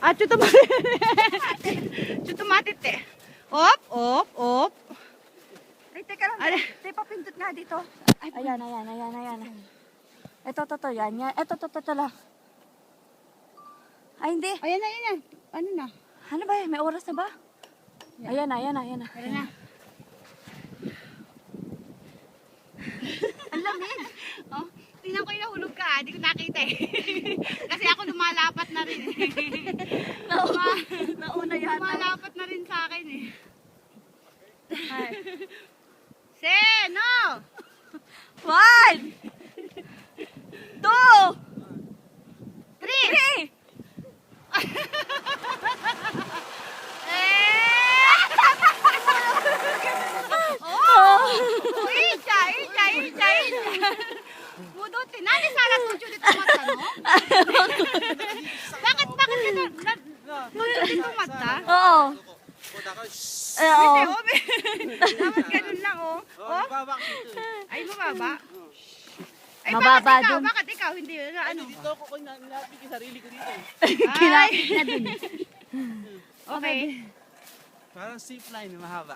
Ah, chutumatit. Chutumatit eh. Op, op, op. Ay, teka lang. Ay. Te, papindot nga dito. Ayan. Ito, yan. Ito lang. Ay, hindi. Ayan na, ayan na. Ano na? Ano ba yan? May oras na ba? Ayan na. Ayan na. Ang lamig. Oh, tingnan ko yung nahulog ka. Hindi ko nakita eh. Kasi ako lumalapat na rin eh. Nauna yata. Lumalapat na rin sa akin eh. Seno! 1, 2, 3. Icha. Budot, nani sana tujuh dito mata, no? Bakit ka tujuh dito mata? Oo. Hindi, obe. Dapat ganun lang, oh. Oh? Ay, mababa. Ay, Mababa bakit ikaw? dun. Bakit ikaw? Hindi, ano? Dito ako kung nilapit yung sarili ko dito. Ay, na dun. okay. Parang zip line, mahaba.